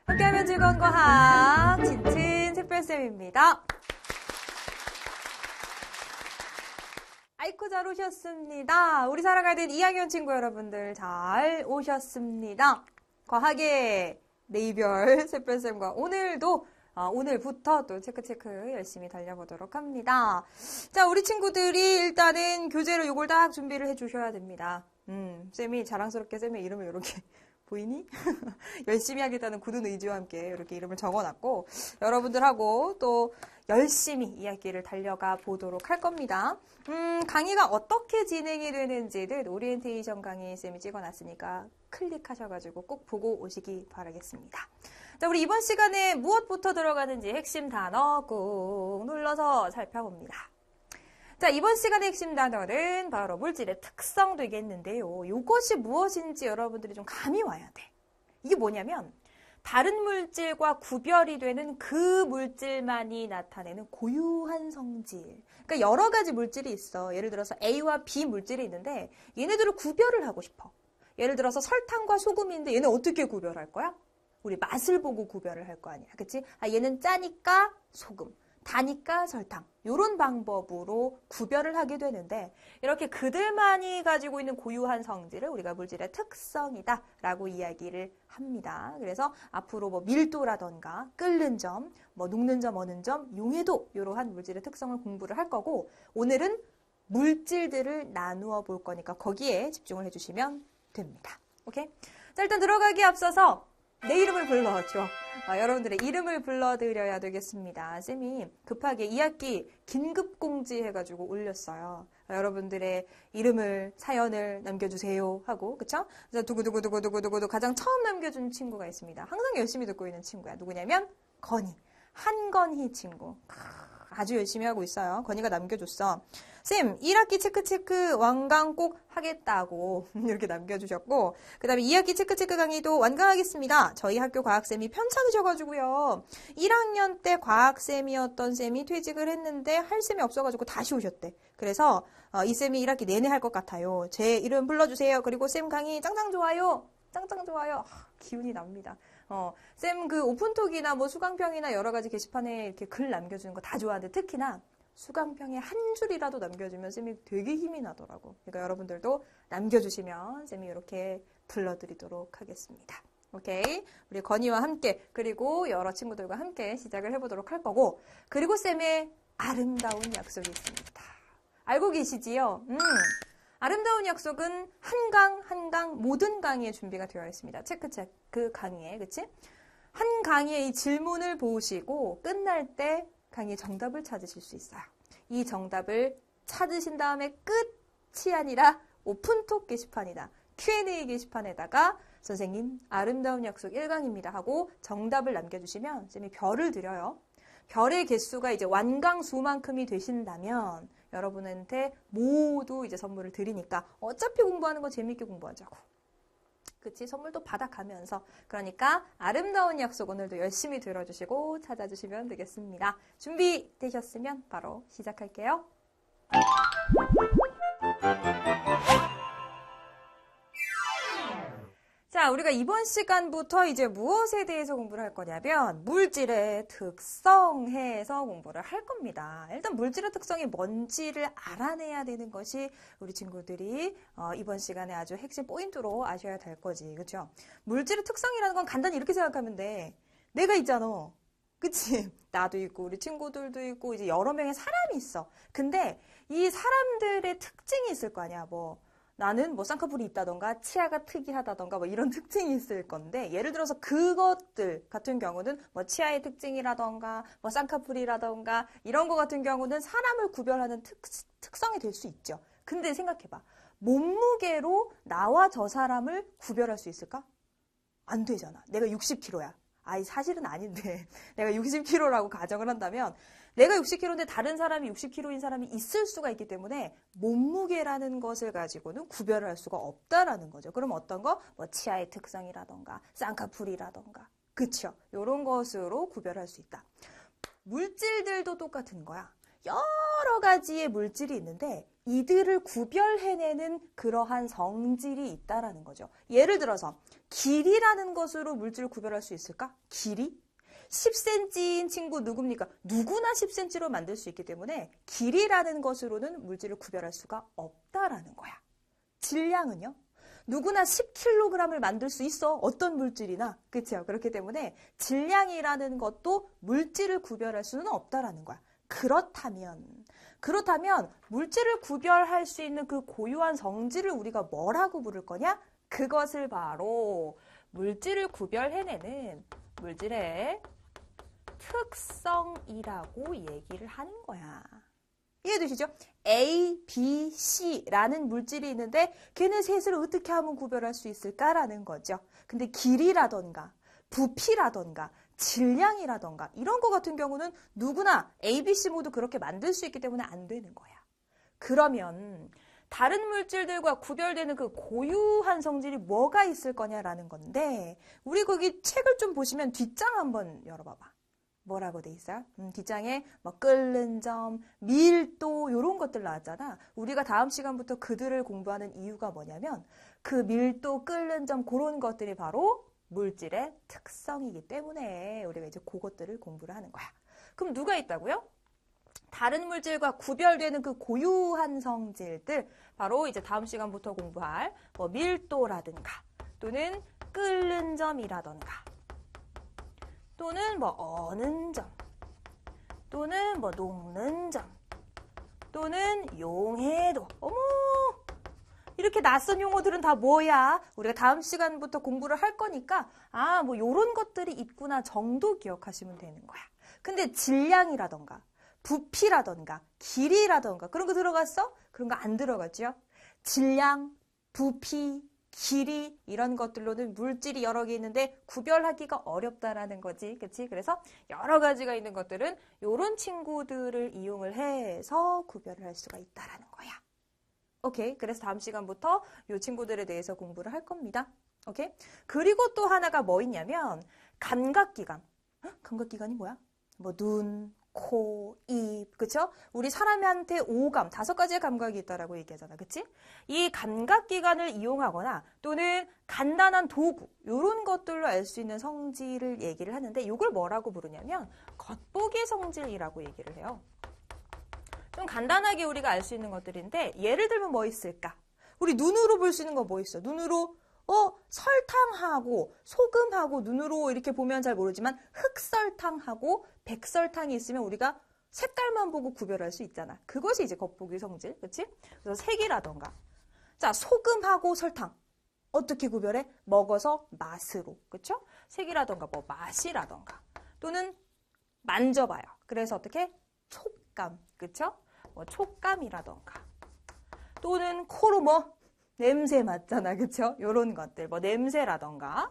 함께하면 즐거운 과학 진친 특별쌤입니다. 아이고 잘 오셨습니다. 우리 살아가는 2학년 친구 여러분들 잘 오셨습니다. 과학의 네이별 특별쌤과 오늘부터 또 체크 열심히 달려보도록 합니다. 자, 우리 친구들이 일단은 교재로 요걸 딱 준비를 해주셔야 됩니다. 쌤이 자랑스럽게 쌤의 이름을 이렇게 보이니? 열심히 하겠다는 굳은 의지와 함께 이렇게 이름을 적어놨고 여러분들하고 또 열심히 이야기를 달려가 보도록 할 겁니다. 강의가 어떻게 진행이 되는지는 오리엔테이션 강의 쌤이 찍어놨으니까 클릭하셔가지고 꼭 보고 오시기 바라겠습니다. 자, 우리 이번 시간에 무엇부터 들어가는지 핵심 단어 꾹 눌러서 살펴봅니다. 자, 이번 시간의 핵심 단어는 바로 물질의 특성 되겠는데요. 이것이 무엇인지 여러분들이 좀 감이 와야 돼. 이게 뭐냐면 다른 물질과 구별이 되는 그 물질만이 나타내는 고유한 성질. 그러니까 여러 가지 물질이 있어. 예를 들어서 A와 B 물질이 있는데 얘네들을 구별을 하고 싶어. 예를 들어서 설탕과 소금인데 얘는 어떻게 구별할 거야? 우리 맛을 보고 구별을 할 거 아니야. 그치? 얘는 짜니까 소금. 다니까 설탕. 이런 방법으로 구별을 하게 되는데 이렇게 그들만이 가지고 있는 고유한 성질을 우리가 물질의 특성이다 라고 이야기를 합니다. 그래서 앞으로 뭐 밀도라던가 끓는 점, 뭐 녹는 점, 어는 점, 용해도 이러한 물질의 특성을 공부를 할 거고 오늘은 물질들을 나누어 볼 거니까 거기에 집중을 해주시면 됩니다. 오케이? 자, 일단 들어가기에 앞서서 내 이름을 불러줘. 여러분들의 이름을 불러드려야 되겠습니다. 쌤이 급하게 2학기 긴급공지 해가지고 올렸어요. 여러분들의 이름을, 사연을 남겨주세요 하고, 그쵸? 그래서 두구두구두구두구두구 가장 처음 남겨준 친구가 있습니다. 항상 열심히 듣고 있는 친구야. 누구냐면 건희. 한건희 친구. 아주 열심히 하고 있어요. 건희가 남겨줬어. 쌤, 1학기 체크 완강 꼭 하겠다고 이렇게 남겨주셨고 그 다음에 2학기 체크 강의도 완강하겠습니다. 저희 학교 과학쌤이 편찮으셔가지고요. 1학년 때 과학쌤이었던 쌤이 퇴직을 했는데 할 쌤이 없어가지고 다시 오셨대. 그래서 이 쌤이 1학기 내내 할 것 같아요. 제 이름 불러주세요. 그리고 쌤 강의 짱짱 좋아요. 짱짱 좋아요. 기운이 납니다. 쌤 그 오픈톡이나 뭐 수강평이나 여러 가지 게시판에 이렇게 글 남겨주는 거 다 좋아하는데 특히나 수강평에 한 줄이라도 남겨주면 쌤이 되게 힘이 나더라고. 그러니까 여러분들도 남겨주시면 쌤이 이렇게 불러드리도록 하겠습니다. 오케이? 우리 건희와 함께 그리고 여러 친구들과 함께 시작을 해보도록 할 거고 그리고 쌤의 아름다운 약속이 있습니다. 알고 계시지요? 아름다운 약속은 한 강 모든 강의에 준비가 되어 있습니다. 체크 강의에, 그치? 한 강의의 이 질문을 보시고 끝날 때 강의의 정답을 찾으실 수 있어요. 이 정답을 찾으신 다음에 끝이 아니라 오픈톡 게시판이다. Q&A 게시판에다가 선생님 아름다운 약속 1강입니다 하고 정답을 남겨주시면 쌤이 별을 드려요. 별의 개수가 이제 완강수만큼이 되신다면 여러분한테 모두 이제 선물을 드리니까 어차피 공부하는 거 재밌게 공부하자고. 그치? 선물도 받아가면서. 그러니까 아름다운 약속 오늘도 열심히 들어주시고 찾아주시면 되겠습니다. 준비되셨으면 바로 시작할게요. 자, 우리가 이번 시간부터 이제 무엇에 대해서 공부를 할 거냐면 물질의 특성에서 공부를 할 겁니다. 일단 물질의 특성이 뭔지를 알아내야 되는 것이 우리 친구들이 이번 시간에 아주 핵심 포인트로 아셔야 될 거지. 그렇죠? 물질의 특성이라는 건 간단히 이렇게 생각하면 돼. 내가 있잖아. 그치? 나도 있고 우리 친구들도 있고 이제 여러 명의 사람이 있어. 근데 이 사람들의 특징이 있을 거 아니야. 나는 쌍꺼풀이 있다던가 치아가 특이하다던가 이런 특징이 있을 건데 예를 들어서 그것들 같은 경우는 치아의 특징이라던가 쌍꺼풀이라던가 이런 거 같은 경우는 사람을 구별하는 특성이 될 수 있죠. 근데 생각해봐. 몸무게로 나와 저 사람을 구별할 수 있을까? 안 되잖아. 내가 60kg야. 사실은 아닌데 내가 60kg라고 가정을 한다면 내가 60kg인데 다른 사람이 60kg인 사람이 있을 수가 있기 때문에 몸무게라는 것을 가지고는 구별을 할 수가 없다라는 거죠. 그럼 어떤 거? 치아의 특성이라던가 쌍꺼풀이라던가 그쵸? 이런 것으로 구별할 수 있다. 물질들도 똑같은 거야. 여러 가지의 물질이 있는데 이들을 구별해내는 그러한 성질이 있다라는 거죠. 예를 들어서 길이라는 것으로 물질을 구별할 수 있을까? 길이? 10cm인 친구 누굽니까? 누구나 10cm로 만들 수 있기 때문에 길이라는 것으로는 물질을 구별할 수가 없다라는 거야. 질량은요? 누구나 10kg을 만들 수 있어. 어떤 물질이나. 그렇죠? 그렇기 때문에 질량이라는 것도 물질을 구별할 수는 없다라는 거야. 그렇다면 물질을 구별할 수 있는 그 고유한 성질을 우리가 뭐라고 부를 거냐? 그것을 바로 물질을 구별해내는 물질의 특성이라고 얘기를 하는 거야. 이해되시죠? A, B, C라는 물질이 있는데 걔네 셋을 어떻게 하면 구별할 수 있을까라는 거죠. 근데 길이라던가 부피라던가 질량이라던가 이런 거 같은 경우는 누구나 A, B, C 모두 그렇게 만들 수 있기 때문에 안 되는 거야. 그러면 다른 물질들과 구별되는 그 고유한 성질이 뭐가 있을 거냐라는 건데 우리 거기 책을 좀 보시면 뒷장 한번 열어봐봐. 뭐라고 돼 있어요? 뒷장에 뭐 끓는 점, 밀도 이런 것들 나왔잖아. 우리가 다음 시간부터 그들을 공부하는 이유가 뭐냐면 그 밀도, 끓는 점 그런 것들이 바로 물질의 특성이기 때문에 우리가 이제 그것들을 공부를 하는 거야. 그럼 누가 있다고요? 다른 물질과 구별되는 그 고유한 성질들 바로 이제 다음 시간부터 공부할 뭐 밀도라든가 또는 끓는 점이라든가 또는 뭐 어는 점 또는 뭐 녹는 점 또는 용해도 어머 이렇게 낯선 용어들은 다 뭐야? 우리가 다음 시간부터 공부를 할 거니까 뭐 요런 것들이 있구나 정도 기억하시면 되는 거야. 근데 질량이라던가 부피라던가 길이라던가 그런 거 들어갔어? 그런 거 안 들어갔죠? 질량, 부피, 길이 이런 것들로는 물질이 여러 개 있는데 구별하기가 어렵다라는 거지. 그치? 그래서 여러 가지가 있는 것들은 요런 친구들을 이용을 해서 구별을 할 수가 있다라는 거야. 오케이. 그래서 다음 시간부터 요 친구들에 대해서 공부를 할 겁니다. 오케이. 그리고 또 하나가 뭐 있냐면 감각기관. 감각기관이 뭐야? 뭐 눈, 코, 입, 그쵸? 우리 사람한테 오감, 5가지의 감각이 있다라고 얘기하잖아. 그치? 이 감각기관을 이용하거나 또는 간단한 도구, 요런 것들로 알 수 있는 성질을 얘기를 하는데 이걸 뭐라고 부르냐면 겉보기 성질이라고 얘기를 해요. 좀 간단하게 우리가 알 수 있는 것들인데 예를 들면 뭐 있을까? 우리 눈으로 볼 수 있는 거 뭐 있어? 눈으로 설탕하고 소금하고 눈으로 이렇게 보면 잘 모르지만 흑설탕하고 백설탕이 있으면 우리가 색깔만 보고 구별할 수 있잖아. 그것이 이제 겉보기 성질, 그렇지? 그래서 색이라던가. 자, 소금하고 설탕 어떻게 구별해? 먹어서 맛으로, 그렇죠? 색이라던가 뭐 맛이라던가 또는 만져봐요. 그래서 어떻게? 촉감, 그렇죠? 뭐 촉감이라던가 또는 코로 뭐 냄새 맡잖아, 그쵸? 요런 것들, 뭐 냄새라던가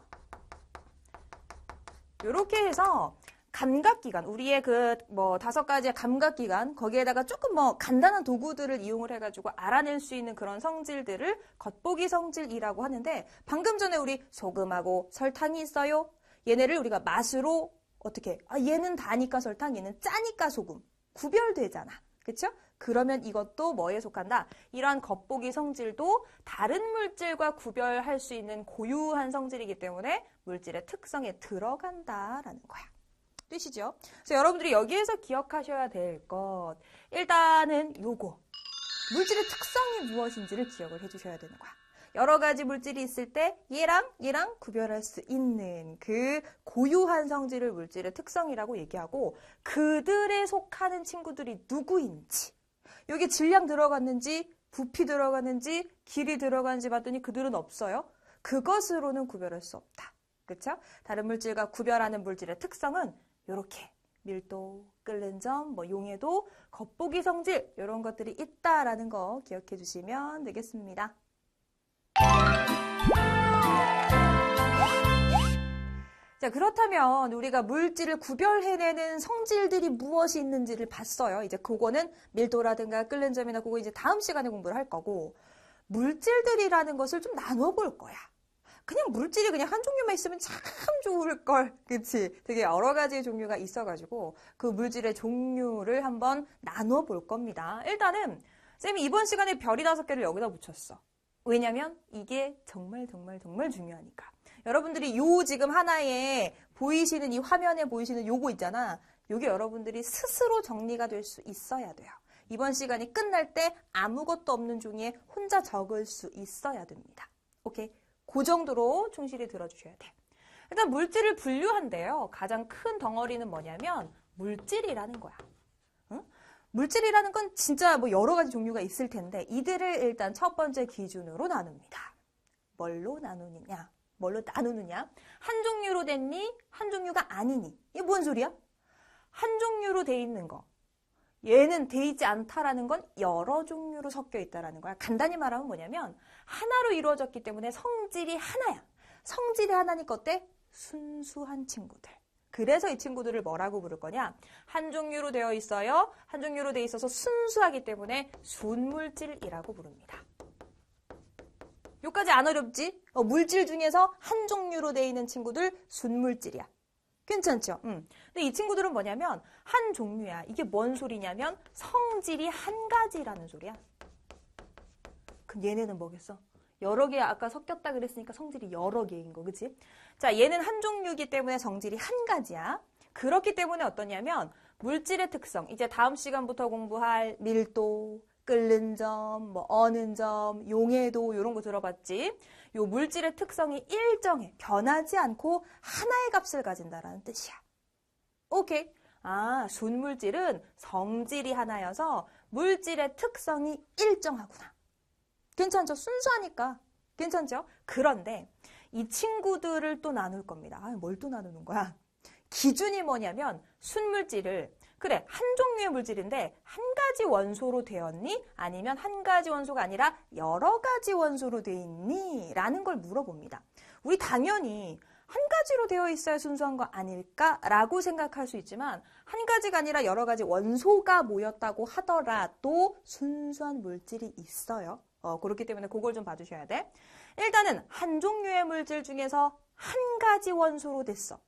요렇게 해서 감각기관, 우리의 그 뭐 5가지의 감각기관 거기에다가 조금 뭐 간단한 도구들을 이용을 해가지고 알아낼 수 있는 그런 성질들을 겉보기 성질이라고 하는데 방금 전에 우리 소금하고 설탕이 있어요. 얘네를 우리가 맛으로 어떻게? 얘는 다니까 설탕, 얘는 짜니까 소금 구별되잖아, 그쵸? 그러면 이것도 뭐에 속한다? 이러한 겉보기 성질도 다른 물질과 구별할 수 있는 고유한 성질이기 때문에 물질의 특성에 들어간다라는 거야. 되시죠? 그래서 여러분들이 여기에서 기억하셔야 될 것, 일단은 요거. 물질의 특성이 무엇인지를 기억을 해주셔야 되는 거야. 여러 가지 물질이 있을 때 얘랑 구별할 수 있는 그 고유한 성질을 물질의 특성이라고 얘기하고 그들에 속하는 친구들이 누구인지 여기 질량 들어갔는지 부피 들어갔는지 길이 들어갔는지 봤더니 그들은 없어요. 그것으로는 구별할 수 없다. 그렇죠? 다른 물질과 구별하는 물질의 특성은 이렇게 밀도, 끓는 점, 뭐 용해도, 겉보기 성질 이런 것들이 있다라는 거 기억해 주시면 되겠습니다. 자, 그렇다면 우리가 물질을 구별해내는 성질들이 무엇이 있는지를 봤어요. 이제 그거는 밀도라든가 끓는 점이나 그거 이제 다음 시간에 공부를 할 거고 물질들이라는 것을 좀 나눠볼 거야. 그냥 물질이 그냥 한 종류만 있으면 참 좋을걸. 그치? 되게 여러 가지의 종류가 있어가지고 그 물질의 종류를 한번 나눠볼 겁니다. 일단은 쌤이 이번 시간에 별이 5개를 여기다 붙였어. 왜냐면 이게 정말 중요하니까. 여러분들이 요 지금 하나에 보이시는 이 화면에 보이시는 요거 있잖아. 요게 여러분들이 스스로 정리가 될 수 있어야 돼요. 이번 시간이 끝날 때 아무것도 없는 종이에 혼자 적을 수 있어야 됩니다. 오케이? 그 정도로 충실히 들어주셔야 돼. 일단 물질을 분류한대요. 가장 큰 덩어리는 뭐냐면 물질이라는 거야. 응? 물질이라는 건 진짜 뭐 여러 가지 종류가 있을 텐데 이들을 일단 첫 번째 기준으로 나눕니다. 뭘로 나누느냐? 한 종류로 됐니? 한 종류가 아니니? 이게 뭔 소리야? 한 종류로 돼 있는 거. 얘는 돼 있지 않다라는 건 여러 종류로 섞여 있다라는 거야. 간단히 말하면 뭐냐면 하나로 이루어졌기 때문에 성질이 하나야. 성질이 하나니까 어때? 순수한 친구들. 그래서 이 친구들을 뭐라고 부를 거냐? 한 종류로 되어 있어요. 한 종류로 되어 있어서 순수하기 때문에 순물질이라고 부릅니다. 여기까지 안 어렵지? 물질 중에서 한 종류로 되어 있는 친구들 순물질이야. 괜찮죠? 근데 이 친구들은 뭐냐면 한 종류야. 이게 뭔 소리냐면 성질이 한 가지라는 소리야. 그럼 얘네는 뭐겠어? 여러 개 아까 섞였다 그랬으니까 성질이 여러 개인 거, 그치? 자, 얘는 한 종류이기 때문에 성질이 한 가지야. 그렇기 때문에 어떠냐면 물질의 특성, 이제 다음 시간부터 공부할 밀도, 끓는 점, 뭐 어는 점, 용해도 이런 거 들어봤지? 요 물질의 특성이 일정해, 변하지 않고 하나의 값을 가진다라는 뜻이야. 오케이? 아, 순물질은 성질이 하나여서 물질의 특성이 일정하구나. 괜찮죠? 순수하니까. 괜찮죠? 그런데 이 친구들을 또 나눌 겁니다. 아, 뭘 또 나누는 거야? 기준이 뭐냐면 순물질을 그래, 한 종류의 물질인데 한 가지 원소로 되었니? 아니면 한 가지 원소가 아니라 여러 가지 원소로 되어 있니? 라는 걸 물어봅니다. 우리 당연히 한 가지로 되어 있어야 순수한 거 아닐까라고 생각할 수 있지만 한 가지가 아니라 여러 가지 원소가 모였다고 하더라도 순수한 물질이 있어요. 그렇기 때문에 그걸 좀 봐주셔야 돼. 일단은 한 종류의 물질 중에서 한 가지 원소로 됐어.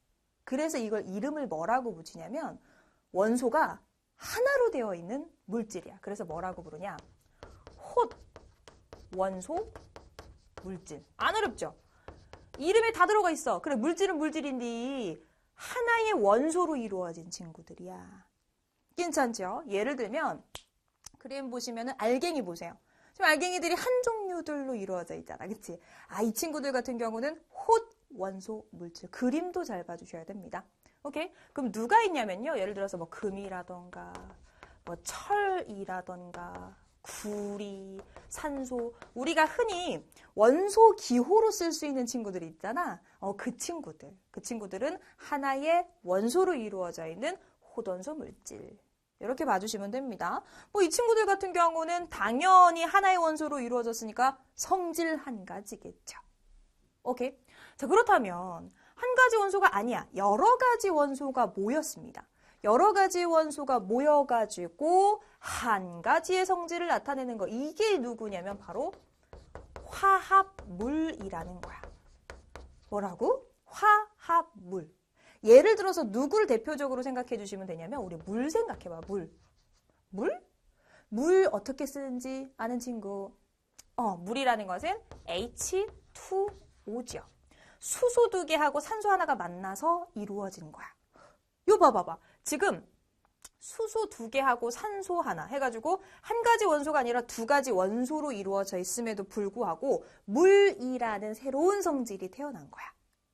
그래서 이걸 이름을 뭐라고 붙이냐면 원소가 하나로 되어 있는 물질이야. 그래서 뭐라고 부르냐? 홑 원소 물질. 안 어렵죠? 이름에 다 들어가 있어. 그래, 물질은 물질인데 하나의 원소로 이루어진 친구들이야. 괜찮죠? 예를 들면 그림 보시면은 알갱이 보세요. 지금 알갱이들이 한 종류들로 이루어져 있잖아. 그치? 아, 이 친구들 같은 경우는 홑 원소 물질. 그림도 잘 봐주셔야 됩니다. 오케이? 그럼 누가 있냐면요. 예를 들어서 뭐 금이라던가 뭐 철이라던가 구리, 산소. 우리가 흔히 원소 기호로 쓸 수 있는 친구들이 있잖아. 그 친구들. 그 친구들은 하나의 원소로 이루어져 있는 호돈소 물질. 이렇게 봐주시면 됩니다. 뭐 이 친구들 같은 경우는 당연히 하나의 원소로 이루어졌으니까 성질 한 가지겠죠. 오케이? 자, 그렇다면 한 가지 원소가 아니야. 여러 가지 원소가 모였습니다. 여러 가지 원소가 모여가지고 한 가지의 성질을 나타내는 거. 이게 누구냐면 바로 화합물이라는 거야. 뭐라고? 화합물. 예를 들어서 누구를 대표적으로 생각해 주시면 되냐면 우리 물 생각해봐. 물. 물? 물 어떻게 쓰는지 아는 친구. 물이라는 것은 H2O죠. 수소 2개하고 산소 하나가 만나서 이루어진 거야. 요 봐봐봐. 지금 수소 2개하고 산소 하나 해가지고 한 가지 원소가 아니라 두 가지 원소로 이루어져 있음에도 불구하고 물이라는 새로운 성질이 태어난 거야.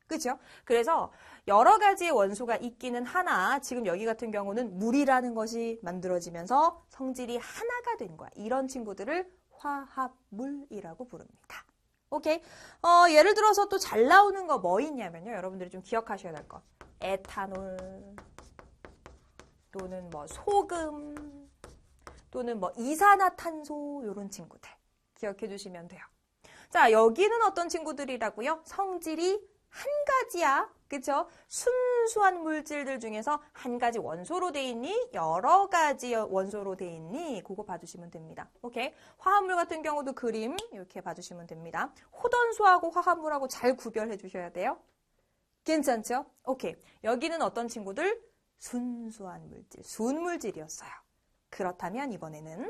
그죠? 그래서 여러 가지의 원소가 있기는 하나 지금 여기 같은 경우는 물이라는 것이 만들어지면서 성질이 하나가 된 거야. 이런 친구들을 화합물이라고 부릅니다. 오케이? 예를 들어서 또 잘 나오는 거 뭐 있냐면요. 여러분들이 좀 기억하셔야 될 거. 에탄올 또는 뭐 소금 또는 뭐 이산화탄소 이런 친구들 기억해 주시면 돼요. 자, 여기는 어떤 친구들이라고요? 성질이 한 가지야. 그쵸? 순수한 물질들 중에서 한 가지 원소로 돼 있니? 여러 가지 원소로 돼 있니? 그거 봐주시면 됩니다. 오케이? 화합물 같은 경우도 그림 이렇게 봐주시면 됩니다. 호던수하고 화합물하고 잘 구별해 주셔야 돼요. 괜찮죠? 오케이. 여기는 어떤 친구들? 순수한 물질, 순물질이었어요. 그렇다면 이번에는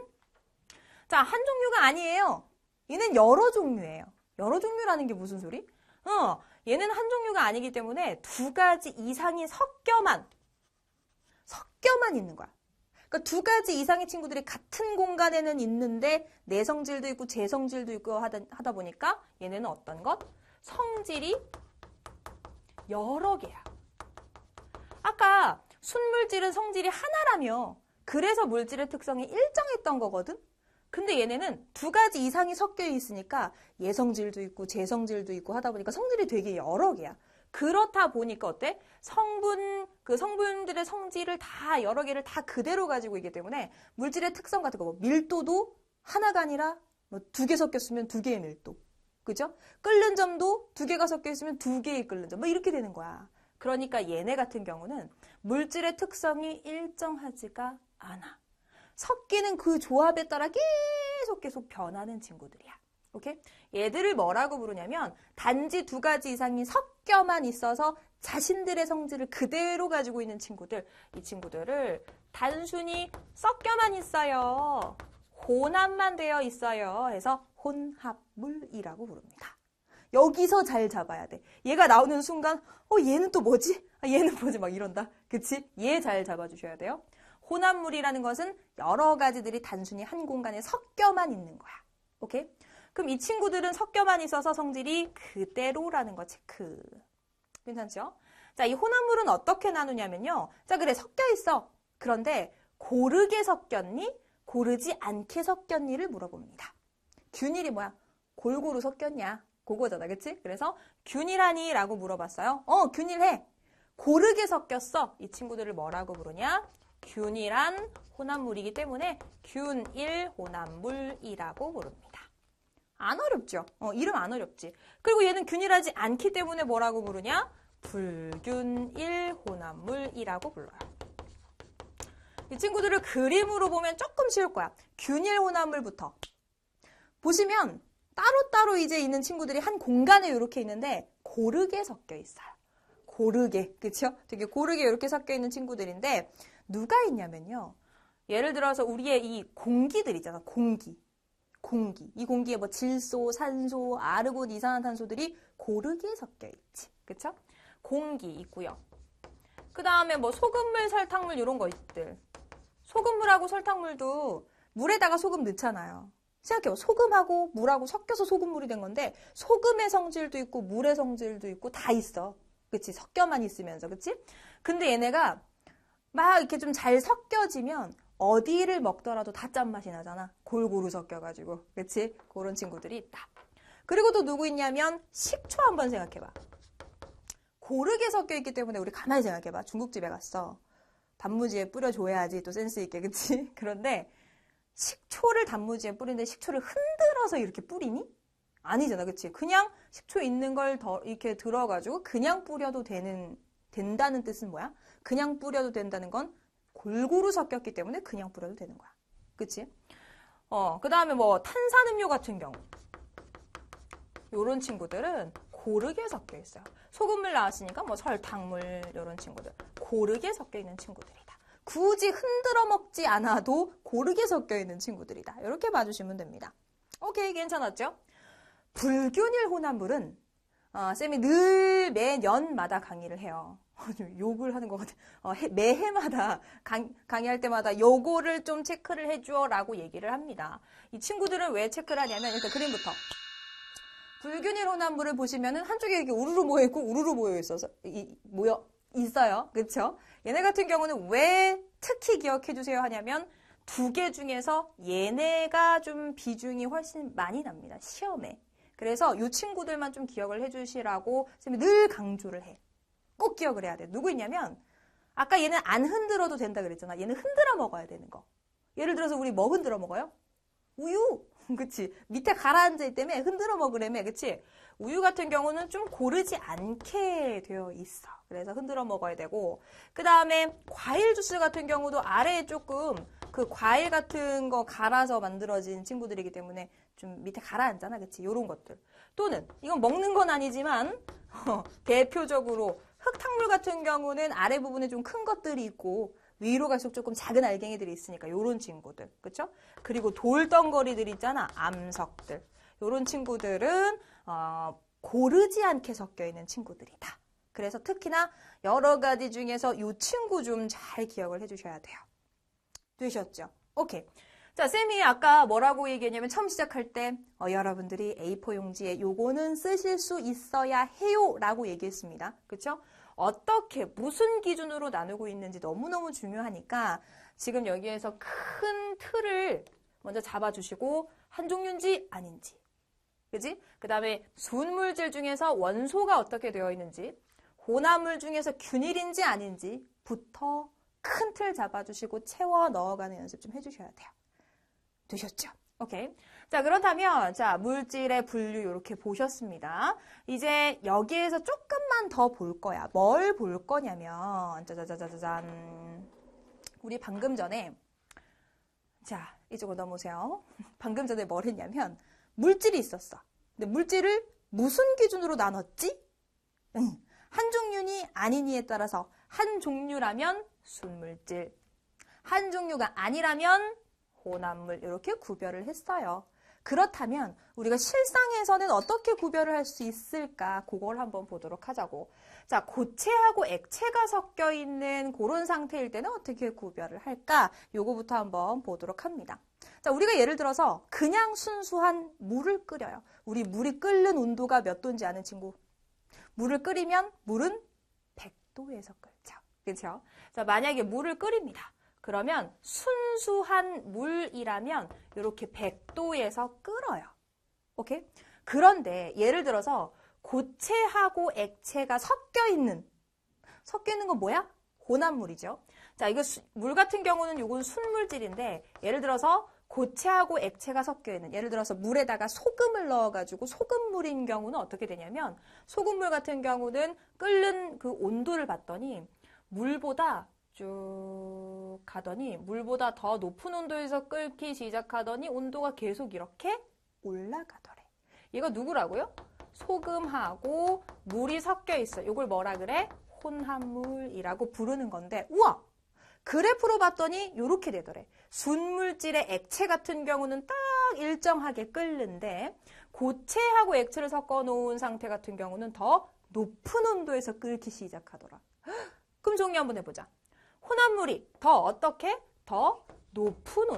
자, 한 종류가 아니에요. 얘는 여러 종류예요. 여러 종류라는 게 무슨 소리? 얘는 한 종류가 아니기 때문에 두 가지 이상이 섞여만 있는 거야. 그러니까 두 가지 이상의 친구들이 같은 공간에는 있는데 내 성질도 있고 제 성질도 있고 하다 보니까 얘네는 어떤 것? 성질이 여러 개야. 아까 순물질은 성질이 하나라며. 그래서 물질의 특성이 일정했던 거거든? 근데 얘네는 두 가지 이상이 섞여 있으니까 얘 성질도 있고 제 성질도 있고 하다 보니까 성질이 되게 여러 개야. 그렇다 보니까 어때? 그 성분들의 성질을 다 여러 개를 다 그대로 가지고 있기 때문에 물질의 특성 같은 거, 뭐 밀도도 하나가 아니라 뭐 두 개 섞였으면 두 개의 밀도. 그죠? 끓는 점도 두 개가 섞여 있으면 두 개의 끓는 점. 뭐 이렇게 되는 거야. 그러니까 얘네 같은 경우는 물질의 특성이 일정하지가 않아. 섞이는 그 조합에 따라 계속 변하는 친구들이야. 오케이? 얘들을 뭐라고 부르냐면 단지 두 가지 이상이 섞여만 있어서 자신들의 성질을 그대로 가지고 있는 친구들, 이 친구들을 단순히 섞여만 있어요. 혼합만 되어 있어요. 해서 혼합물이라고 부릅니다. 여기서 잘 잡아야 돼. 얘가 나오는 순간 얘는 또 뭐지? 얘는 뭐지? 막 이런다. 그치? 얘 잘 잡아주셔야 돼요. 혼합물이라는 것은 여러 가지들이 단순히 한 공간에 섞여만 있는 거야. 오케이? 그럼 이 친구들은 섞여만 있어서 성질이 그대로라는 거 체크. 괜찮죠? 자, 이 혼합물은 어떻게 나누냐면요. 자, 그래, 섞여 있어. 그런데 고르게 섞였니? 고르지 않게 섞였니를 물어봅니다. 균일이 뭐야? 골고루 섞였냐? 그거잖아, 그치? 그래서 균일하니? 라고 물어봤어요. 균일해. 고르게 섞였어. 이 친구들을 뭐라고 부르냐? 균일한 혼합물이기 때문에 균일 혼합물이라고 부릅니다. 안 어렵죠? 이름 안 어렵지? 그리고 얘는 균일하지 않기 때문에 뭐라고 부르냐? 불균일 혼합물이라고 불러요. 이 친구들을 그림으로 보면 조금 쉬울 거야. 균일 혼합물부터. 보시면 따로따로 이제 있는 친구들이 한 공간에 이렇게 있는데 고르게 섞여 있어요. 고르게, 그쵸? 되게 고르게 이렇게 섞여 있는 친구들인데 누가 있냐면요. 예를 들어서 우리의 이 공기들 있잖아. 공기. 이 공기에 뭐 질소, 산소, 아르곤, 이산화탄소들이 고르게 섞여 있지. 그쵸? 공기 있고요. 그 다음에 뭐 소금물, 설탕물 이런 거 있들. 소금물하고 설탕물도 물에다가 소금 넣잖아요. 생각해봐. 소금하고 물하고 섞여서 소금물이 된 건데 소금의 성질도 있고 물의 성질도 있고 다 있어. 그치? 섞여만 있으면서. 그치? 근데 얘네가 막 이렇게 좀 잘 섞여지면 어디를 먹더라도 다 짠맛이 나잖아. 골고루 섞여가지고. 그치? 그런 친구들이 있다. 그리고 또 누구 있냐면 식초 한번 생각해봐. 고르게 섞여있기 때문에 우리 가만히 생각해봐. 중국집에 갔어. 단무지에 뿌려줘야지 또 센스 있게. 그치? 그런데 식초를 단무지에 뿌리는데 식초를 흔들어서 이렇게 뿌리니? 아니잖아. 그치? 그냥 식초 있는 걸 더 이렇게 들어가지고 그냥 뿌려도 된다는 뜻은 뭐야? 그냥 뿌려도 된다는 건 골고루 섞였기 때문에 그냥 뿌려도 되는 거야. 그치? 그 다음에 뭐 탄산음료 같은 경우. 요런 친구들은 고르게 섞여 있어요. 소금물 나왔으니까 뭐 설탕물 요런 친구들. 고르게 섞여 있는 친구들이다. 굳이 흔들어 먹지 않아도 고르게 섞여 있는 친구들이다. 이렇게 봐주시면 됩니다. 오케이, 괜찮았죠? 불균일 혼합물은 쌤이 늘 매년마다 강의를 해요. 욕을 하는 것 같아. 매해마다 강의할 때마다 요거를 좀 체크를 해줘 라고 얘기를 합니다. 이 친구들은 왜 체크를 하냐면 일단 그림부터. 불균일 혼합물을 보시면은 한쪽에 이렇게 우르르 모여 있고 우르르 모여 있어요. 그쵸? 얘네 같은 경우는 왜 특히 기억해 주세요 하냐면 두 개 중에서 얘네가 좀 비중이 훨씬 많이 납니다. 시험에. 그래서 이 친구들만 좀 기억을 해주시라고 선생님이 늘 강조를 해. 꼭 기억을 해야 돼. 누구 있냐면 아까 얘는 안 흔들어도 된다 그랬잖아. 얘는 흔들어 먹어야 되는 거. 예를 들어서 우리 뭐 흔들어 먹어요? 우유. 그치? 밑에 가라앉아 있기 때문에 흔들어 먹으려면, 그치? 우유 같은 경우는 좀 고르지 않게 되어 있어. 그래서 흔들어 먹어야 되고, 그 다음에 과일 주스 같은 경우도 아래에 조금 그 과일 같은 거 갈아서 만들어진 친구들이기 때문에 좀 밑에 가라앉잖아. 그치? 요런 것들. 또는, 이건 먹는 건 아니지만, 대표적으로 흙탕물 같은 경우는 아래 부분에 좀 큰 것들이 있고, 위로 갈수록 조금 작은 알갱이들이 있으니까 요런 친구들, 그쵸? 그리고 돌덩거리들 있잖아, 암석들. 요런 친구들은 고르지 않게 섞여 있는 친구들이다. 그래서 특히나 여러 가지 중에서 이 친구 좀 잘 기억을 해주셔야 돼요. 되셨죠? 오케이. 자, 쌤이 아까 뭐라고 얘기했냐면 처음 시작할 때 여러분들이 A4 용지에 요거는 쓰실 수 있어야 해요 라고 얘기했습니다. 그쵸? 어떻게 무슨 기준으로 나누고 있는지 너무너무 중요하니까 지금 여기에서 큰 틀을 먼저 잡아주시고 한 종류인지 아닌지, 그지? 그 다음에 순물질 중에서 원소가 어떻게 되어 있는지, 혼합물 중에서 균일인지 아닌지부터 큰 틀 잡아주시고 채워 넣어가는 연습 좀 해주셔야 돼요. 되셨죠? 오케이. 자, 그렇다면, 자, 물질의 분류 이렇게 보셨습니다. 이제 여기에서 조금만 더 볼 거야. 뭘 볼 거냐면, 짜자자자잔. 우리 방금 전에, 자, 이쪽으로 넘으세요. 방금 전에 뭘 했냐면, 물질이 있었어. 근데 물질을 무슨 기준으로 나눴지? 한 종류니 아니니에 따라서 한 종류라면 순물질, 한 종류가 아니라면 혼합물 이렇게 구별을 했어요. 그렇다면 우리가 실상에서는 어떻게 구별을 할 수 있을까? 그걸 한번 보도록 하자고. 자, 고체하고 액체가 섞여 있는 그런 상태일 때는 어떻게 구별을 할까? 요거부터 한번 보도록 합니다. 자, 우리가 예를 들어서 그냥 순수한 물을 끓여요. 우리 물이 끓는 온도가 몇 도인지 아는 친구? 물을 끓이면 물은 100도에서 끓죠. 그렇죠? 자, 만약에 물을 끓입니다. 그러면 순수한 물이라면 이렇게 100도에서 끓어요. 오케이? 그런데 예를 들어서 고체하고 액체가 섞여 있는 건 뭐야? 혼합물이죠. 자, 이거 물 같은 경우는 이건 순물질인데 예를 들어서 고체하고 액체가 섞여 있는, 예를 들어서 물에다가 소금을 넣어가지고 소금물인 경우는 어떻게 되냐면 소금물 같은 경우는 끓는 그 온도를 봤더니 물보다 쭉 가더니 물보다 더 높은 온도에서 끓기 시작하더니 온도가 계속 이렇게 올라가더래. 얘가 누구라고요? 소금하고 물이 섞여 있어. 이걸 뭐라 그래? 혼합물이라고 부르는 건데, 우와! 그래프로 봤더니 이렇게 되더래. 순물질의 액체 같은 경우는 딱 일정하게 끓는데 고체하고 액체를 섞어 놓은 상태 같은 경우는 더 높은 온도에서 끓기 시작하더라. 그럼 정리 한번 해보자. 혼합물이 더 어떻게? 더 높은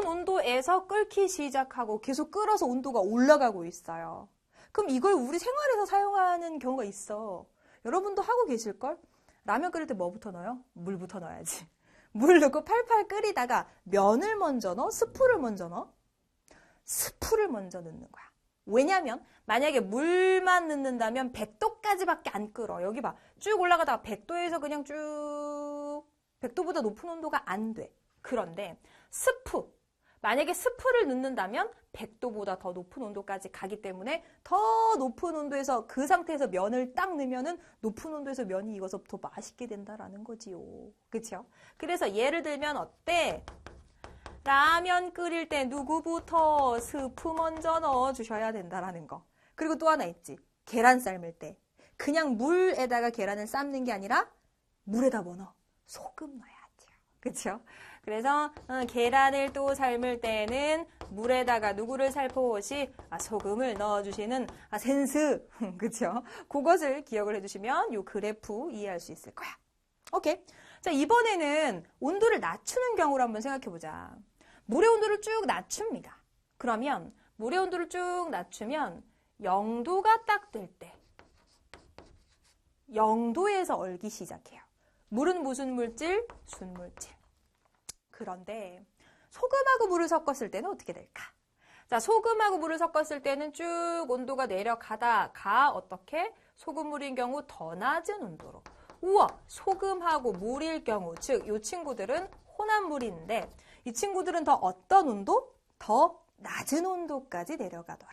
온도에서 끓기 시작하고 계속 끓어서 온도가 올라가고 있어요. 그럼 이걸 우리 생활에서 사용하는 경우가 있어. 여러분도 하고 계실걸? 라면 끓일 때 뭐부터 넣어요? 물부터 넣어야지. 물 넣고 팔팔 끓이다가 면을 먼저 넣어? 스프를 먼저 넣어? 스프를 먼저 넣는 거야. 왜냐면 만약에 물만 넣는다면 100도까지밖에 안 끓어. 여기 봐. 쭉 올라가다가 100도에서 그냥 쭉 100도보다 높은 온도가 안 돼. 그런데 스프. 만약에 스프를 넣는다면 100도보다 더 높은 온도까지 가기 때문에 더 높은 온도에서 그 상태에서 면을 딱 넣으면은 높은 온도에서 면이 익어서 더 맛있게 된다라는 거지요. 그쵸? 그래서 예를 들면 어때? 라면 끓일 때 누구부터 스프 먼저 넣어주셔야 된다라는 거. 그리고 또 하나 있지. 계란 삶을 때. 그냥 물에다가 계란을 삶는 게 아니라 물에다 뭐 넣어? 소금 넣어야죠. 그쵸? 그래서 계란을 또 삶을 때는 물에다가 누구를 살포시 소금을 넣어주시는 센스. 그쵸? 그것을 기억을 해주시면 이 그래프 이해할 수 있을 거야. 오케이. 자, 이번에는 온도를 낮추는 경우를 한번 생각해보자. 물의 온도를 쭉 낮춥니다. 그러면 물의 온도를 쭉 낮추면 0도가 딱 될 때 0도에서 얼기 시작해요. 물은 무슨 물질? 순물질. 그런데 소금하고 물을 섞었을 때는 어떻게 될까? 자, 소금하고 물을 섞었을 때는 쭉 온도가 내려가다가 어떻게? 소금물인 경우 더 낮은 온도로. 우와! 소금하고 물일 경우, 즉 이 친구들은 혼합물인데 이 친구들은 더 어떤 온도? 더 낮은 온도까지 내려가더라.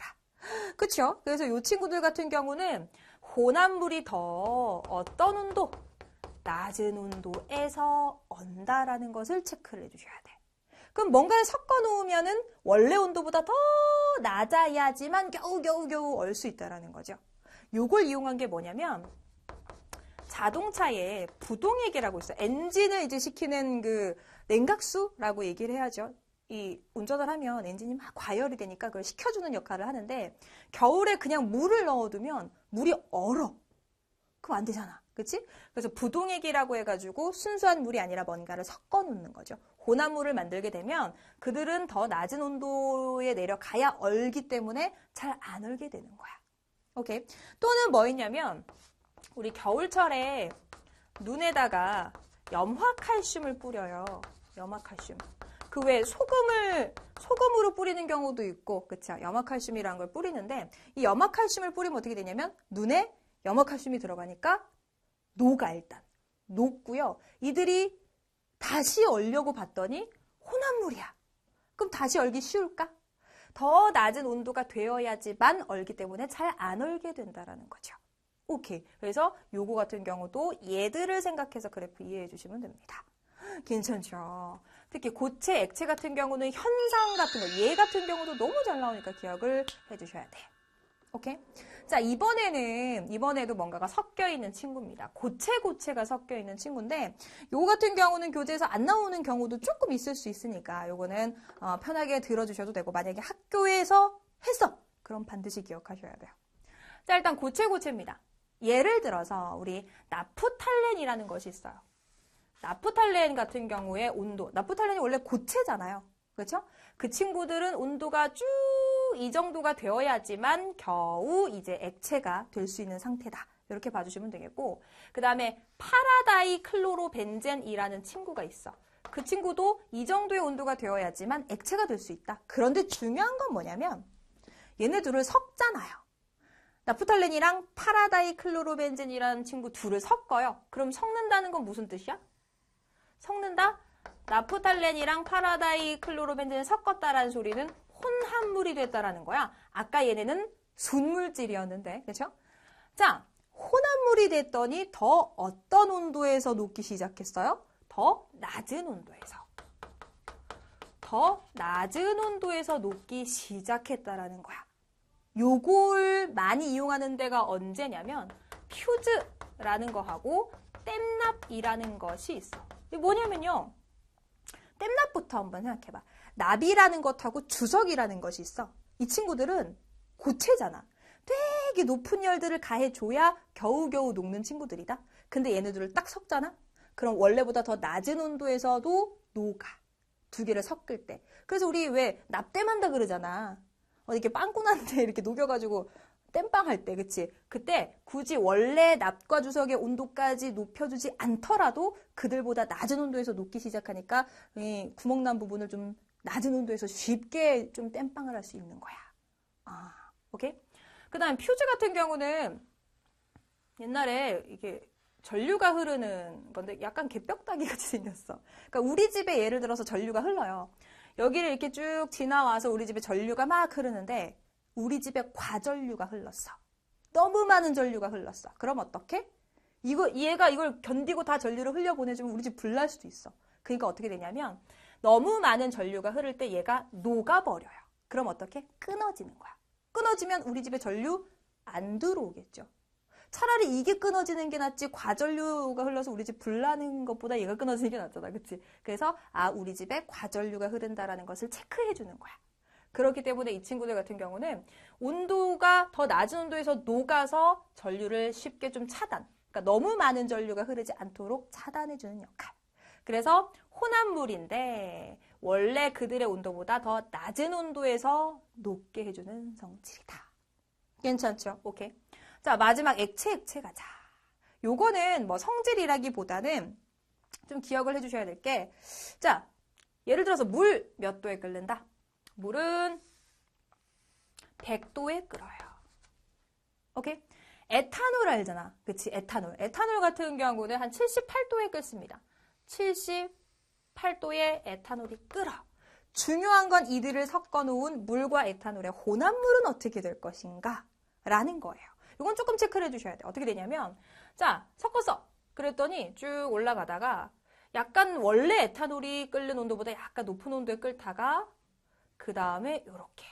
그쵸? 그래서 이 친구들 같은 경우는 혼합물이 더 어떤 온도? 낮은 온도에서 언다라는 것을 체크를 해주셔야 돼. 그럼 뭔가를 섞어 놓으면은 원래 온도보다 더 낮아야지만 겨우 얼 수 있다라는 거죠. 요걸 이용한 게 뭐냐면 자동차에 부동액이라고 있어요. 엔진을 이제 식히는 그 냉각수라고 얘기를 해야죠. 이 운전을 하면 엔진이 막 과열이 되니까 그걸 식혀주는 역할을 하는데 겨울에 그냥 물을 넣어두면 물이 얼어. 그럼 안 되잖아. 그치? 그래서 부동액이라고 해가지고 순수한 물이 아니라 뭔가를 섞어 놓는 거죠. 혼합물을 만들게 되면 그들은 더 낮은 온도에 내려가야 얼기 때문에 잘 안 얼게 되는 거야. 오케이. 또는 뭐 있냐면 우리 겨울철에 눈에다가 염화칼슘을 뿌려요. 염화칼슘. 그 외에 소금으로 뿌리는 경우도 있고, 그쵸? 염화칼슘이라는 걸 뿌리는데, 이 염화칼슘을 뿌리면 어떻게 되냐면, 눈에 염화칼슘이 들어가니까, 녹아, 일단. 녹고요. 이들이 다시 얼려고 봤더니, 혼합물이야. 그럼 다시 얼기 쉬울까? 더 낮은 온도가 되어야지만 얼기 때문에 잘 안 얼게 된다라는 거죠. 오케이. 그래서 요거 같은 경우도 얘들을 생각해서 그래프 이해해 주시면 됩니다. 괜찮죠? 특히 고체, 액체 같은 경우는 현상 같은 거, 얘 같은 경우도 너무 잘 나오니까 기억을 해주셔야 돼요. 오케이? 자, 이번에도 뭔가가 섞여 있는 친구입니다. 고체가 섞여 있는 친구인데, 요거 같은 경우는 교재에서 안 나오는 경우도 조금 있을 수 있으니까, 요거는 편하게 들어주셔도 되고, 만약에 학교에서 했어! 그럼 반드시 기억하셔야 돼요. 자, 일단 고체입니다. 예를 들어서, 우리 나프탈렌이라는 것이 있어요. 나프탈렌 같은 경우에 온도, 나프탈렌이 원래 고체잖아요. 그렇죠? 그 친구들은 온도가 쭉 이 정도가 되어야지만 겨우 이제 액체가 될 수 있는 상태다. 이렇게 봐주시면 되겠고, 그 다음에 파라다이 클로로벤젠이라는 친구가 있어. 그 친구도 이 정도의 온도가 되어야지만 액체가 될 수 있다. 그런데 중요한 건 뭐냐면 얘네 둘을 섞잖아요. 나프탈렌이랑 파라다이 클로로벤젠이라는 친구 둘을 섞어요. 그럼 섞는다는 건 무슨 뜻이야? 섞는다? 나프탈렌이랑 파라다이 클로로벤젠을 섞었다라는 소리는 혼합물이 됐다라는 거야. 아까 얘네는 순물질이었는데, 그렇죠? 자, 혼합물이 됐더니 더 어떤 온도에서 녹기 시작했어요? 더 낮은 온도에서. 더 낮은 온도에서 녹기 시작했다라는 거야. 요걸 많이 이용하는 데가 언제냐면 퓨즈라는 거하고 땜납이라는 것이 있어. 이게 뭐냐면요. 땜납부터 한번 생각해봐. 납이라는 것하고 주석이라는 것이 있어. 이 친구들은 고체잖아. 되게 높은 열들을 가해줘야 겨우겨우 녹는 친구들이다. 근데 얘네들을 딱 섞잖아? 그럼 원래보다 더 낮은 온도에서도 녹아. 두 개를 섞을 때. 그래서 우리 왜 납땜한다 그러잖아. 이렇게 빵꾸난데 이렇게 녹여가지고 땜빵 할 때, 그치? 그때 굳이 원래 납과 주석의 온도까지 높여주지 않더라도 그들보다 낮은 온도에서 녹기 시작하니까 이 구멍난 부분을 좀 낮은 온도에서 쉽게 좀 땜빵을 할 수 있는 거야. 오케이? 그 다음 퓨즈 같은 경우는 옛날에 이게 전류가 흐르는 건데 약간 개벽다기 같이 생겼어. 그러니까 우리 집에 예를 들어서 전류가 흘러요. 여기를 이렇게 쭉 지나와서 우리 집에 전류가 막 흐르는데 우리 집에 과전류가 흘렀어. 너무 많은 전류가 흘렀어. 그럼 어떡해? 얘가 이걸 견디고 다 전류를 흘려보내주면 우리 집 불날 수도 있어. 그러니까 어떻게 되냐면 너무 많은 전류가 흐를 때 얘가 녹아버려요. 그럼 어떻게? 끊어지는 거야. 끊어지면 우리 집에 전류 안 들어오겠죠. 차라리 이게 끊어지는 게 낫지 과전류가 흘러서 우리 집 불나는 것보다 얘가 끊어지는 게 낫잖아. 그치? 그래서 우리 집에 과전류가 흐른다라는 것을 체크해 주는 거야. 그렇기 때문에 이 친구들 같은 경우는 온도가 더 낮은 온도에서 녹아서 전류를 쉽게 좀 차단. 그러니까 너무 많은 전류가 흐르지 않도록 차단해 주는 역할. 그래서 혼합물인데 원래 그들의 온도보다 더 낮은 온도에서 녹게 해주는 성질이다. 괜찮죠? 오케이. 자, 마지막 액체 가자. 요거는 뭐 성질이라기보다는 좀 기억을 해주셔야 될 게, 자, 예를 들어서 물 몇 도에 끓는다? 물은 100도에 끓어요. 오케이? 에탄올 알잖아. 그치? 에탄올. 에탄올 같은 경우는 한 78도에 끓습니다. 78도에 에탄올이 끓어. 중요한 건 이들을 섞어놓은 물과 에탄올의 혼합물은 어떻게 될 것인가? 라는 거예요. 이건 조금 체크를 해주셔야 돼요. 어떻게 되냐면, 자, 섞었어. 그랬더니 쭉 올라가다가 약간 원래 에탄올이 끓는 온도보다 약간 높은 온도에 끓다가 그 다음에 요렇게.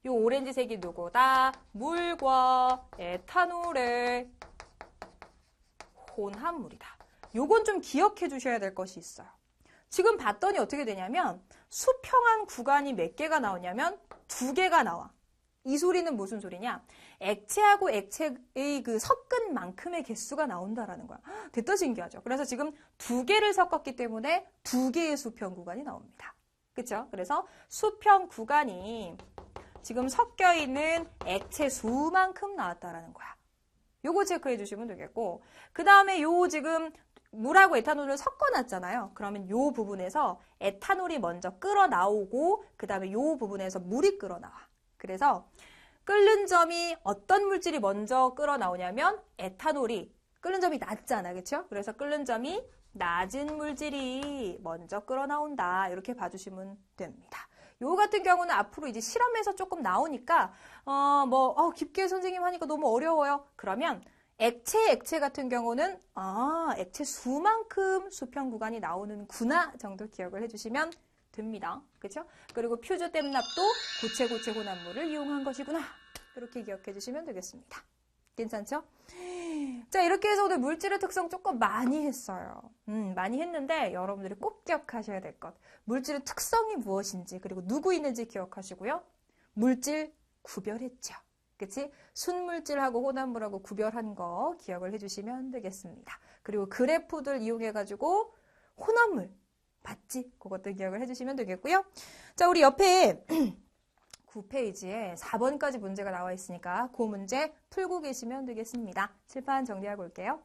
요 오렌지색이 누구다? 물과 에탄올의 혼합물이다. 요건 좀 기억해 주셔야 될 것이 있어요. 지금 봤더니 어떻게 되냐면 수평한 구간이 몇 개가 나오냐면 2개가 나와. 이 소리는 무슨 소리냐? 액체하고 액체의 그 섞은 만큼의 개수가 나온다라는 거야. 됐다 신기하죠? 그래서 지금 2개를 섞었기 때문에 2개의 수평 구간이 나옵니다. 그렇죠? 그래서 수평 구간이 지금 섞여 있는 액체 수만큼 나왔다라는 거야. 요거 체크해 주시면 되겠고, 그 다음에 요 지금 물하고 에탄올을 섞어놨잖아요. 그러면 요 부분에서 에탄올이 먼저 끓어 나오고, 그 다음에 요 부분에서 물이 끓어 나와. 그래서 끓는 점이 어떤 물질이 먼저 끓어 나오냐면 에탄올이 끓는 점이 낮잖아, 그렇죠? 그래서 끓는 점이 낮은 물질이 먼저 끓어 나온다. 이렇게 봐주시면 됩니다. 요 같은 경우는 앞으로 이제 실험에서 조금 나오니까 깊게 선생님 하니까 너무 어려워요. 그러면 액체 같은 경우는 액체 수만큼 수평 구간이 나오는구나 정도 기억을 해주시면 됩니다. 그렇죠? 그리고 퓨즈 댐납도 고체 혼합물을 이용한 것이구나. 이렇게 기억해 주시면 되겠습니다. 괜찮죠? 자, 이렇게 해서 오늘 물질의 특성 조금 많이 했어요. 많이 했는데 여러분들이 꼭 기억하셔야 될 것. 물질의 특성이 무엇인지 그리고 누구 있는지 기억하시고요. 물질 구별했죠. 그치? 순물질하고 혼합물하고 구별한 거 기억을 해주시면 되겠습니다. 그리고 그래프들 이용해가지고 혼합물 봤지? 그것도 기억을 해주시면 되겠고요. 자, 우리 옆에 9페이지에 4번까지 문제가 나와 있으니까 그 문제 풀고 계시면 되겠습니다. 칠판 정리하고 올게요.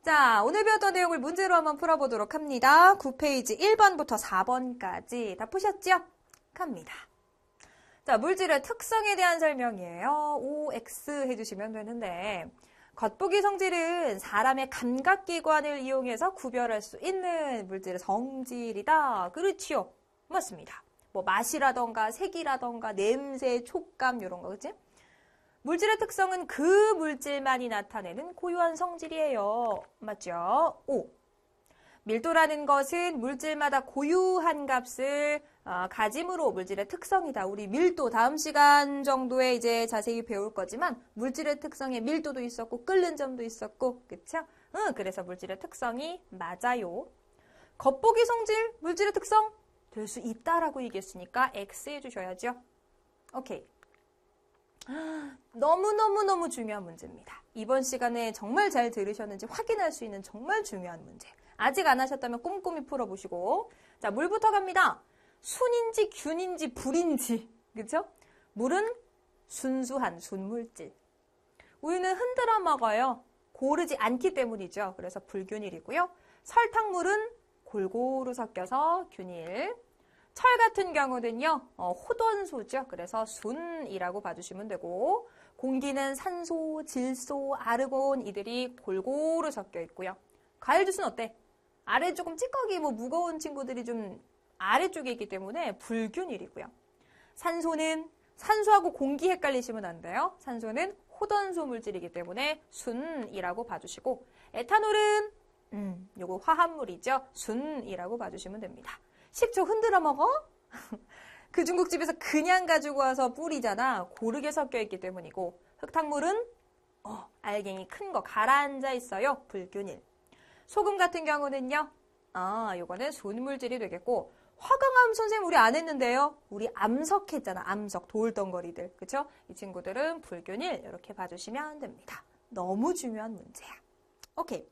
자, 오늘 배웠던 내용을 문제로 한번 풀어보도록 합니다. 9페이지 1번부터 4번까지 다 푸셨죠? 갑니다. 자, 물질의 특성에 대한 설명이에요. OX 해주시면 되는데 겉보기 성질은 사람의 감각기관을 이용해서 구별할 수 있는 물질의 성질이다. 그렇지요? 맞습니다. 뭐 맛이라던가 색이라던가 냄새, 촉감 이런 거, 그치? 물질의 특성은 그 물질만이 나타내는 고유한 성질이에요. 맞죠? O. 밀도라는 것은 물질마다 고유한 값을 가짐으로 물질의 특성이다. 우리 밀도 다음 시간 정도에 이제 자세히 배울 거지만 물질의 특성에 밀도도 있었고 끓는 점도 있었고 그쵸? 그래서 물질의 특성이 맞아요. 겉보기 성질 물질의 특성 될 수 있다라고 얘기했으니까 X 해주셔야죠. 오케이. 너무너무 중요한 문제입니다. 이번 시간에 정말 잘 들으셨는지 확인할 수 있는 정말 중요한 문제. 아직 안 하셨다면 꼼꼼히 풀어보시고. 자, 물부터 갑니다. 순인지 균인지 불인지. 그쵸? 물은 순수한 순물질. 우유는 흔들어 먹어요. 고르지 않기 때문이죠. 그래서 불균일이고요. 설탕물은 골고루 섞여서 균일. 철 같은 경우는요, 호돈소죠. 그래서 순이라고 봐주시면 되고, 공기는 산소, 질소, 아르곤 이들이 골고루 섞여 있고요. 과일 주스는 어때? 아래 조금 찌꺼기 무거운 친구들이 좀 아래쪽에 있기 때문에 불균일이고요. 산소는 산소하고 공기 헷갈리시면 안 돼요. 산소는 호돈소 물질이기 때문에 순이라고 봐주시고, 에탄올은 요거 화합물이죠. 순이라고 봐주시면 됩니다. 식초 흔들어 먹어? 그 중국집에서 그냥 가지고 와서 뿌리잖아. 고르게 섞여 있기 때문이고, 흙탕물은 알갱이 큰 거 가라앉아 있어요. 불균일. 소금 같은 경우는요. 요거는 순물질이 되겠고, 화강암 선생님 우리 안 했는데요. 우리 암석 했잖아. 암석, 돌덩거리들. 그쵸? 이 친구들은 불균일 이렇게 봐주시면 됩니다. 너무 중요한 문제야. 오케이.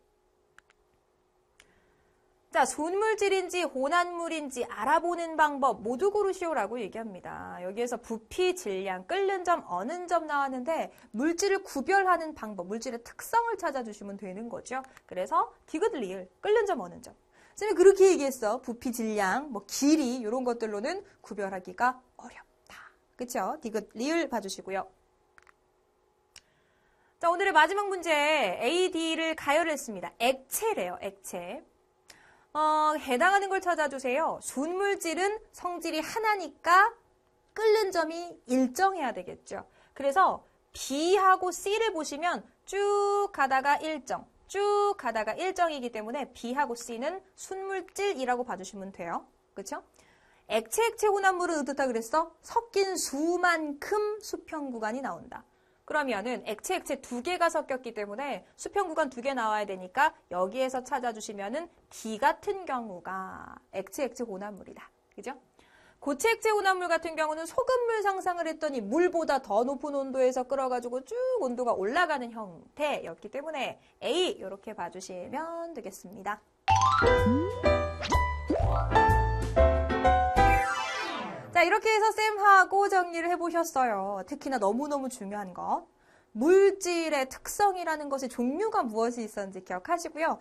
자, 순물질인지 혼합물인지 알아보는 방법 모두 고르시오라고 얘기합니다. 여기에서 부피, 질량, 끓는 점, 어는 점 나왔는데 물질을 구별하는 방법, 물질의 특성을 찾아주시면 되는 거죠. 그래서 디귿, 리을, 끓는 점, 어는 점. 선생님이 그렇게 얘기했어. 부피, 질량, 길이 이런 것들로는 구별하기가 어렵다. 그쵸? 디귿, 리을 봐주시고요. 자, 오늘의 마지막 문제 A, D를 가열했습니다. 액체래요. 액체. 해당하는 걸 찾아주세요. 순물질은 성질이 하나니까 끓는 점이 일정해야 되겠죠. 그래서 B하고 C를 보시면 쭉 가다가 일정, 쭉 가다가 일정이기 때문에 B하고 C는 순물질이라고 봐주시면 돼요. 그렇죠? 액체 혼합물은 어떻다 그랬어? 섞인 수만큼 수평 구간이 나온다. 그러면은 액체 두 개가 섞였기 때문에 수평 구간 2개 나와야 되니까 여기에서 찾아주시면은 D 같은 경우가 액체 혼합물이다. 그죠? 고체 액체 혼합물 같은 경우는 소금물 상상을 했더니 물보다 더 높은 온도에서 끓어가지고 쭉 온도가 올라가는 형태였기 때문에 A 이렇게 봐주시면 되겠습니다. 자, 이렇게 해서 쌤하고 정리를 해보셨어요. 특히나 너무너무 중요한 거. 물질의 특성이라는 것의 종류가 무엇이 있었는지 기억하시고요.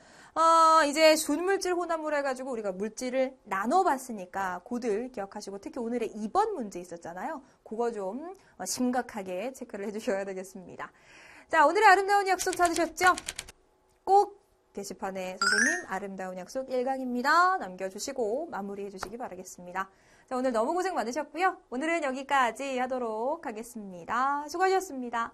이제 순물질 혼합물 해가지고 우리가 물질을 나눠봤으니까 고들 기억하시고 특히 오늘의 2번 문제 있었잖아요. 그거 좀 심각하게 체크를 해주셔야 되겠습니다. 자, 오늘의 아름다운 약속 찾으셨죠? 꼭 게시판에 선생님 아름다운 약속 1강입니다. 남겨주시고 마무리해 주시기 바라겠습니다. 자, 오늘 너무 고생 많으셨고요. 오늘은 여기까지 하도록 하겠습니다. 수고하셨습니다.